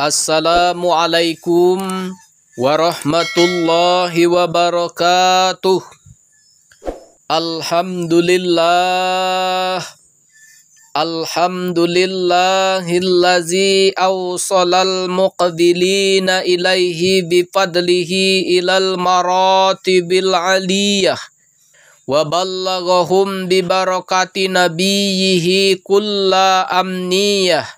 Assalamualaikum warahmatullahi wabarakatuh. Alhamdulillahillazi awsalal muqbilina ilaihi bifadlihi ilal maratibil aliyah wa ballaghahum bibarakati nabiyyihi kulla amniyah.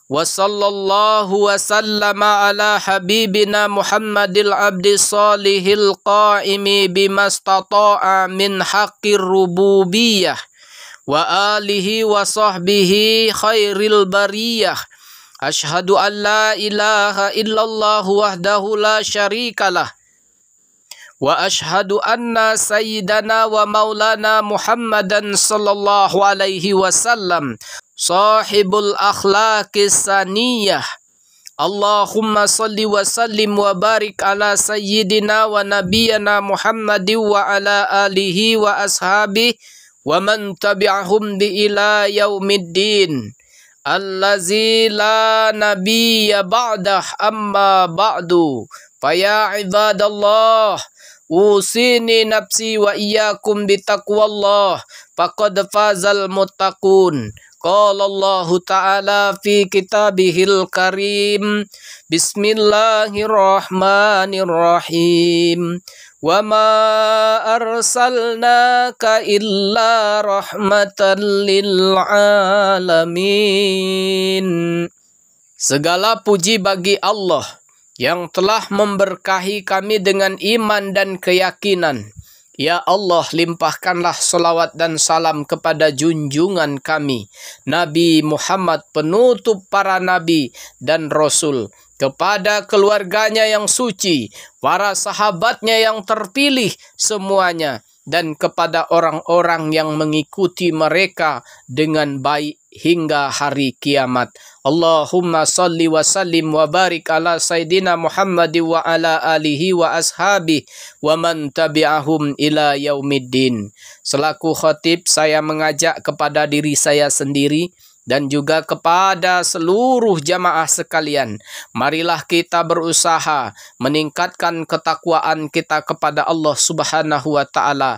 Wa sallallahu wa sallama ala habibina Muhammadil abdi salihil qaimi bimastata'a min haqqir rububiyah wa alihi wa sahbihi khairil bariyah. Ashhadu an la ilaha illallah wahdahu la syarikalah wa ashhadu anna sayyidana wa maulana Muhammadan sallallahu alaihi wasallam sahibul akhlaqis saniyah. Allahumma salli wa sallim wa barik ala sayyidina wa nabiyana Muhammadin wa ala alihi wa ashabihi wa man tabi'ahum bi ila yaumiddin. Allazi la nabiyya ba'dah amma ba'du. Faya ibadallah, usini nafsi wa iyyakum bitaqwallah faqad fazal muttaqun. Qala Allah Ta'ala fi kitabihil karim. Bismillahirrahmanirrahim. Wa ma arsalnaka illa rahmatan lil alamin. Segala puji bagi Allah yang telah memberkahi kami dengan iman dan keyakinan. Ya Allah, limpahkanlah salawat dan salam kepada junjungan kami, Nabi Muhammad, penutup para nabi dan rasul, kepada keluarganya yang suci, para sahabatnya yang terpilih semuanya, dan kepada orang-orang yang mengikuti mereka dengan baik hingga hari kiamat. Allahumma salli wa sallim wa barik ala sayyidina Muhammadin wa ala alihi wa ashabihi wa man tabi'ahum ila yaumiddin. Selaku khatib, saya mengajak kepada diri saya sendiri dan juga kepada seluruh jamaah sekalian. Marilah kita berusaha meningkatkan ketakwaan kita kepada Allah Subhanahu wa Ta'ala.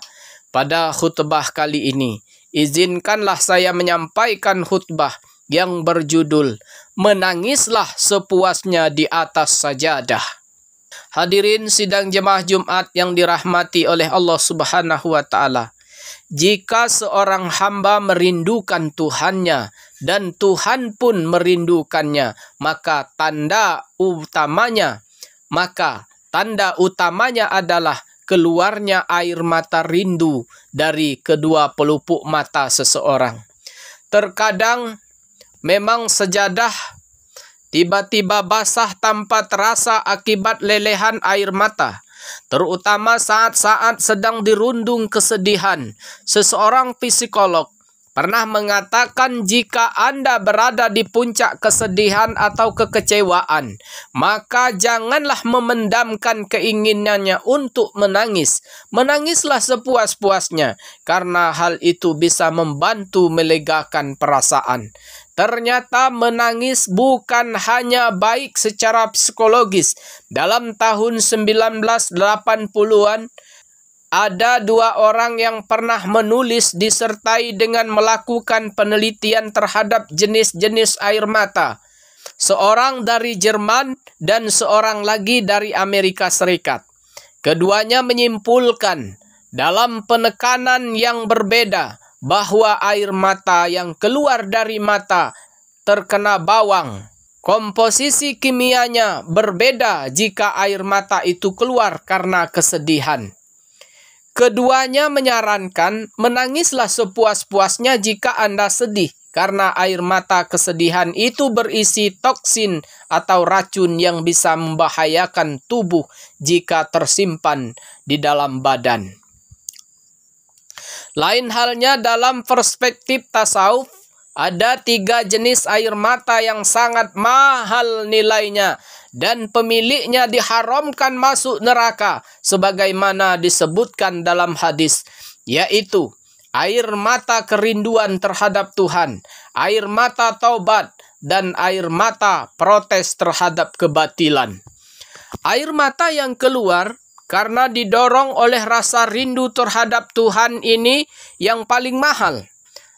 Pada khutbah kali ini, izinkanlah saya menyampaikan khutbah yang berjudul Menangislah Sepuasnya di Atas Sajadah. Hadirin sidang jemaah Jumat yang dirahmati oleh Allah Subhanahu wa Ta'ala. Jika seorang hamba merindukan Tuhannya dan Tuhan pun merindukannya, maka tanda utamanya adalah keluarnya air mata rindu dari kedua pelupuk mata seseorang. Terkadang memang sejadah tiba-tiba basah tanpa terasa akibat lelehan air mata. Terutama saat-saat sedang dirundung kesedihan. Seseorang psikolog pernah mengatakan jika Anda berada di puncak kesedihan atau kekecewaan, maka janganlah memendamkan keinginannya untuk menangis. Menangislah sepuas-puasnya, karena hal itu bisa membantu melegakan perasaan. Ternyata menangis bukan hanya baik secara psikologis. Dalam tahun 1980-an, ada dua orang yang pernah menulis disertai dengan melakukan penelitian terhadap jenis-jenis air mata. Seorang dari Jerman dan seorang lagi dari Amerika Serikat. Keduanya menyimpulkan dalam penekanan yang berbeda bahwa air mata yang keluar dari mata terkena bawang. Komposisi kimianya berbeda jika air mata itu keluar karena kesedihan. Keduanya menyarankan menangislah sepuas-puasnya jika Anda sedih, karena air mata kesedihan itu berisi toksin atau racun yang bisa membahayakan tubuh jika tersimpan di dalam badan. Lain halnya dalam perspektif tasawuf, ada 3 jenis air mata yang sangat mahal nilainya dan pemiliknya diharamkan masuk neraka sebagaimana disebutkan dalam hadis, yaitu air mata kerinduan terhadap Tuhan, air mata taubat, dan air mata protes terhadap kebatilan. Air mata yang keluar karena didorong oleh rasa rindu terhadap Tuhan ini yang paling mahal.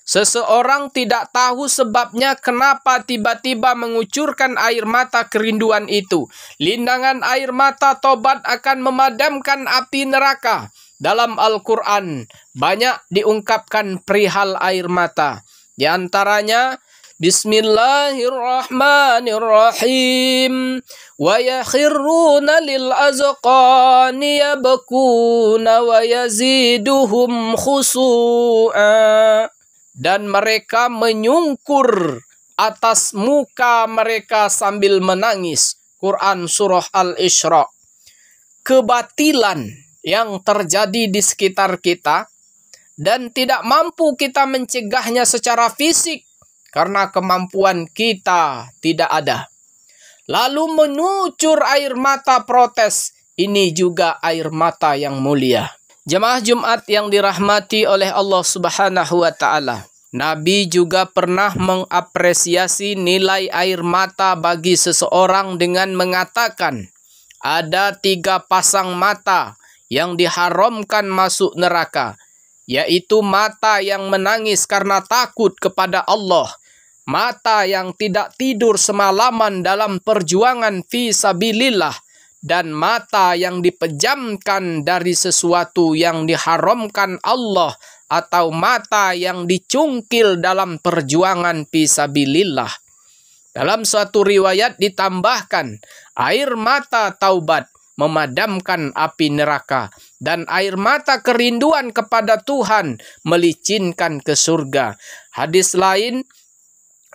Seseorang tidak tahu sebabnya kenapa tiba-tiba mengucurkan air mata kerinduan itu. Lindangan air mata tobat akan memadamkan api neraka. Dalam Al-Quran banyak diungkapkan perihal air mata. Di antaranya, Bismillahirrahmanirrahim. Wa yakhirruna lil azqani yabkuna wa yaziduhum khusu'a. Dan mereka menyungkur atas muka mereka sambil menangis. Quran Surah Al-Isra. Kebatilan yang terjadi di sekitar kita dan tidak mampu kita mencegahnya secara fisik karena kemampuan kita tidak ada. Lalu mengucur air mata protes. Ini juga air mata yang mulia. Jemaah Jumat yang dirahmati oleh Allah Subhanahu wa Ta'ala. Nabi juga pernah mengapresiasi nilai air mata bagi seseorang dengan mengatakan, ada 3 pasang mata yang diharamkan masuk neraka, yaitu mata yang menangis karena takut kepada Allah, mata yang tidak tidur semalaman dalam perjuangan fi sabilillah, dan mata yang dipejamkan dari sesuatu yang diharamkan Allah, atau mata yang dicungkil dalam perjuangan fi sabilillah. Dalam suatu riwayat ditambahkan, air mata taubat memadamkan api neraka, dan air mata kerinduan kepada Tuhan melicinkan ke surga. Hadis lain,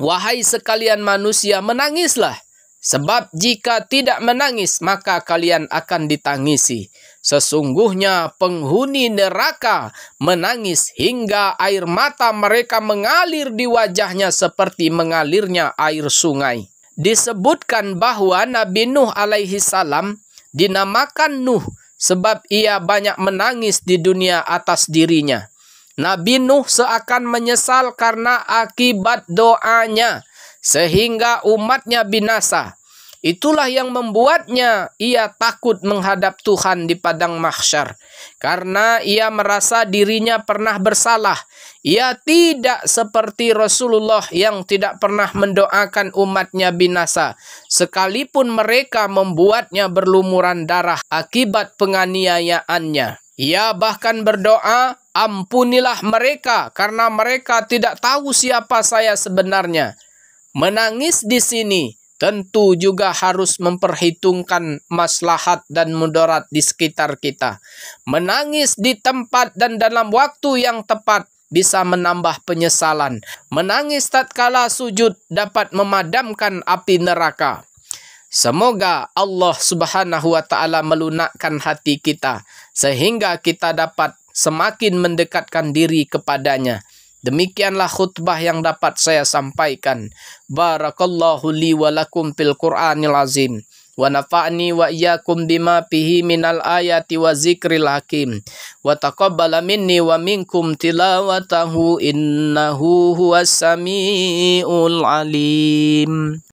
wahai sekalian manusia, menangislah, sebab jika tidak menangis maka kalian akan ditangisi. Sesungguhnya penghuni neraka menangis hingga air mata mereka mengalir di wajahnya seperti mengalirnya air sungai. Disebutkan bahwa Nabi Nuh alaihi salam dinamakan Nuh sebab ia banyak menangis di dunia atas dirinya. Nabi Nuh seakan menyesal karena akibat doanya sehingga umatnya binasa. Itulah yang membuatnya ia takut menghadap Tuhan di padang mahsyar. Karena ia merasa dirinya pernah bersalah. Ia tidak seperti Rasulullah yang tidak pernah mendoakan umatnya binasa, sekalipun mereka membuatnya berlumuran darah akibat penganiayaannya. Ia bahkan berdoa, ampunilah mereka karena mereka tidak tahu siapa saya sebenarnya. Menangis di sini tentu juga harus memperhitungkan maslahat dan mudarat di sekitar kita. Menangis di tempat dan dalam waktu yang tepat bisa menambah penyesalan. Menangis tatkala sujud dapat memadamkan api neraka. Semoga Allah Subhanahu wa Ta'ala melunakkan hati kita sehingga kita dapat semakin mendekatkan diri kepadanya. Demikianlah khutbah yang dapat saya sampaikan. Barakallahu li wa lakum fil Qur'anil azim. Wa nafa'ni wa iyyakum bima fihi minal ayati wa zikril hakim. Wa taqabbala minni wa minkum tilawatahu innahu huwas samiul alim.